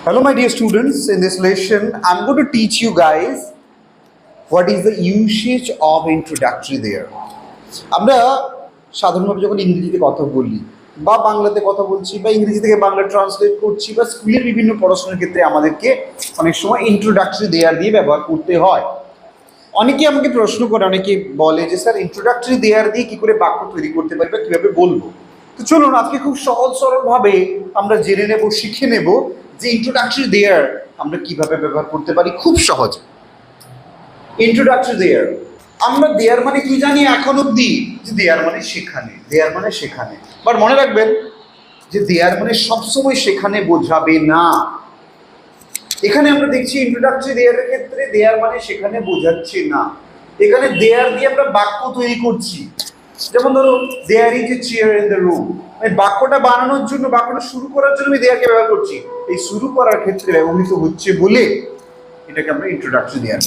Hello my dear students, in this lesson I'm going to teach you guys what is the usage of introductory there. আমরা সাধারণভাবে যখন ইংরেজিতে কথা বলি বা বাংলাতে কথা বলছি বা ইংরেজি থেকে বাংলা ট্রান্সলেট করছি বা স্কুলের বিভিন্ন পড়াশোনার ক্ষেত্রে আমাদেরকে অনেক সময় ইন্ট্রোডাক্টরি দেয়ার দিয়ে ব্যবহার করতে হয়। অনেকে আমাকে প্রশ্ন করে, অনেকে বলে যে স্যার ইন্ট্রোডাক্টরি দেয়ার দিয়ে কী করে বাক্য তৈরি করতে পারি বা কীভাবে বলবো। তো চলুন আজকে খুব সহজ সরলভাবে আমরা জেনে নেব, শিখে নেব যে ইন্ট্রোডাক্টরি দেয়ার আমরা কিভাবে ব্যবহার করতে পারি খুব সহজে। ইন্ট্রোডাক্টরি দেয়ার, আমরা দেয়ার মানে কি জানি এখন অব্দি, যে দেয়ার মানে সেখানে, দেয়ার মানে সেখানে। বাট মনে রাখবেন যে দেয়ার মানে সবসময় সেখানে বোঝাবে না। এখানে আমরা দেখছি ইন্ট্রোডাক্টরি দেয়ারের ক্ষেত্রে দেয়ার মানে সেখানে বোঝাচ্ছে না, এখানে দেয়ার দিয়ে আমরা বাক্য তৈরি করছি। যেমন ধরো there is a chair in the room, আমি বাক্যটা বানানোর জন্য, বাক্যটা শুরু করার জন্য আমি দেয়ারকে ব্যবহার করছি। এই শুরু করার ক্ষেত্রে ব্যবহৃত হচ্ছে বলে এটাকে আমরা ইন্ট্রোডাক্টরি দেয়ার।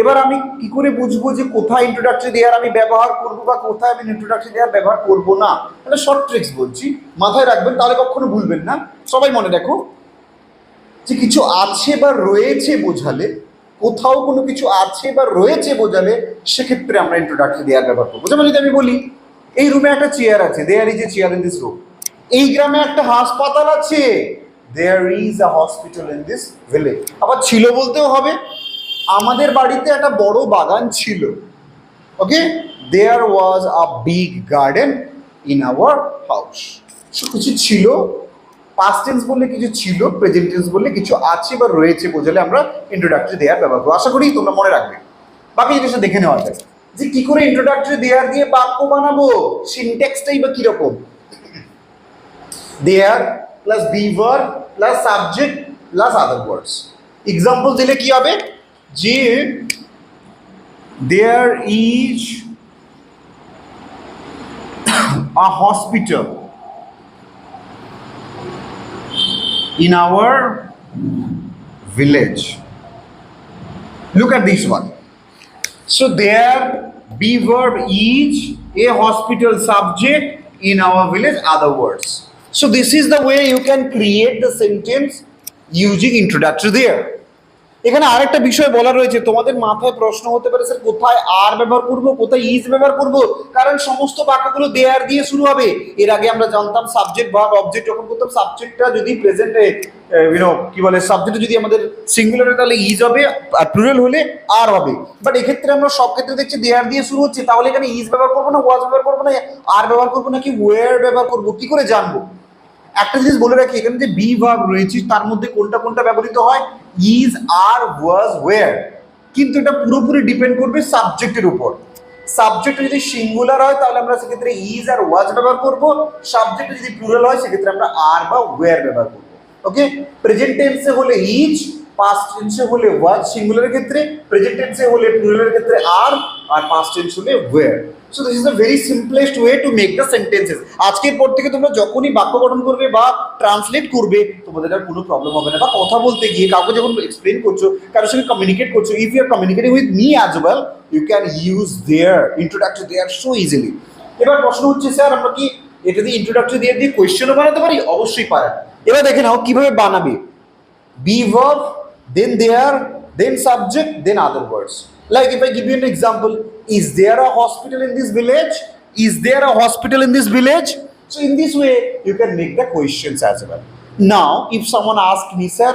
এবার আমি কি করে বুঝবো যে কোথায় ইন্ট্রোডাক্টরি দেয়ার আমি ব্যবহার করবো বা কোথায় আমি ইন্ট্রোডাক্টরি দেয়ার ব্যবহার করবো না? তাহলে শর্ট ট্রিক্স বলছি, মাথায় রাখবেন, তাহলে কখনো ভুলবেন না। সবাই মনে রাখো যে কিছু আছে বা রয়েছে বোঝালে, কোথাও কোনো কিছু আছে বা রয়েছে বোঝালে সেক্ষেত্রে আমরা ইন্ট্রোডাক্টরি দেয়ার ব্যবহার করবো। যেমন যদি আমি বলি এই রুমে একটা চেয়ার আছে, there is a chair in this room. এই গ্রামে একটা হাসপাতাল আছে, there is a hospital in this village. আবার ছিল বলতেও হবে, আমাদের বাড়িতে একটা বড় বাগান ছিল। Okay, there was a big garden in our house. কিছু ছিল, পাস্ট টেন্স বললে কিছু ছিল, প্রেজেন্ট টেন্স বললে কিছু আছে বা রয়েছে বোঝালে আমরা ইন্ট্রোডাক্টরি দেয়ার ব্যবহার করবো। আশা করি তোমরা মনে রাখবে। বাকি জিনিসটা দেখে নেওয়া যায় যে কি করে ইন্ট্রোডাক্টরি দেয়ার দিয়ে বাক্য বানাবো, সিনট্যাক্সটাই বা কিরকম। There plus be verb plus subject plus other words. Example দিলে কি হবে যে there is a hospital in our village. Look at this one. So there be verb is a hospital subject in our village, other words. So this is the way you can create the sentence using introductory there. এখানে আরেকটা বিষয় বলা রয়েছে, তোমাদের মাথায় প্রশ্ন হতে পারে স্যার কোথায় আর ব্যবহার করব, কোথায় ইজ ব্যবহার করব, কারণ সমস্ত বাক্যগুলো দেয়ার দিয়ে শুরু হবে। এর আগে আমরা জানতাম সাবজেক্ট ভার্ব অবজেক্ট যখন করতাম, সাবজেক্টটা যদি প্রেজেন্টে কি বলে সাবজেক্টটা যদি আমাদের সিঙ্গুলারে তাহলে ইজ হবে, আর প্লুরাল হলে আর হবে। বাট এক্ষেত্রে আমরা সব ক্ষেত্রে দেখছি দেয়ার দিয়ে শুরু হচ্ছে, তাহলে এখানে ইজ ব্যবহার করবো না, ওয়াজ ব্যবহার করবো না, আর ব্যবহার করবো নাকি ওয়্যার ব্যবহার করবো, কি করে জানবো? একটা জিনিস বলে রাখি, এখানে যে বি ভার্ব রয়েছে তার মধ্যে কোনটা কোনটা ব্যবহৃত হয়, ইজ, আর, ওয়াজ, ওয়্যার। কিন্তু এটা পুরোপুরি ডিপেন্ড করবে সাবজেক্টের উপর। সাবজেক্ট যদি সিঙ্গুলার হয় তাহলে আমরা সেক্ষেত্রে ইজ আর ওয়াজ ব্যবহার করব, সাবজেক্ট যদি প্লুরাল হয় সেক্ষেত্রে আমরা আর বা ওয়্যার ব্যবহার করব। ওকে, প্রেজেন্ট টেন্সে হলে ইজ, পাস্ট টেন্সে হলে ওয়াজ সিঙ্গুলারের ক্ষেত্রে, প্রেজেন্ট টেন্সে হলে প্লুরালের ক্ষেত্রে আর পাস্ট টেন্স হলে wire. So this is the very simplest way to make the sentences. আজকের পর থেকে তোমরা যখনই বাক্য গঠন করবে বা ট্রান্সলেট করবে তোমাদের আর কোনো প্রবলেম হবে না। বা কথা বলতে গিয়ে কাউকে যখন এক্সপ্লেন করছো, কারোর সঙ্গে কমিউনিকেট করছো, if you are communicating with me as well, you can use there, introductory there so easily. এবার প্রশ্ন হচ্ছে স্যার আমরা কি এটা দিয়ে ইন্ট্রোডাক্টরি দেয়ার দিয়ে কোয়েশ্চেনও বানাতে পারি? অবশ্যই পারেন। এবার দেখে নাও কিভাবে বানাবে। Be verb, then there, then subject, then other words. Like if I give you an example, is there a hospital in this village? Is there a hospital in this village? So in this way, you can make the questions as well. Now, if someone asks me, sir,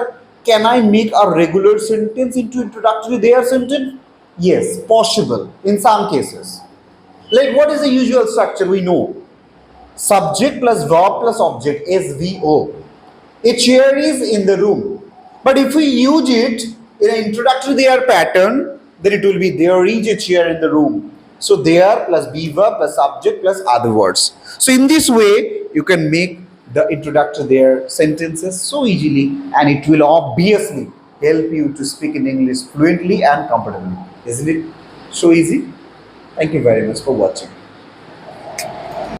can I make a regular sentence into introductory there sentence? Yes, possible in some cases. Like what is the usual structure? We know subject plus verb plus object, SVO. A chair is in the room. But if we use it in an introductory there pattern, then it will be there is a chair in the room. So there plus be verb plus subject plus other words. So in this way you can make the introductory there sentences so easily, and it will obviously help you to speak in English fluently and comfortably. Isn't it so easy? Thank you very much for watching.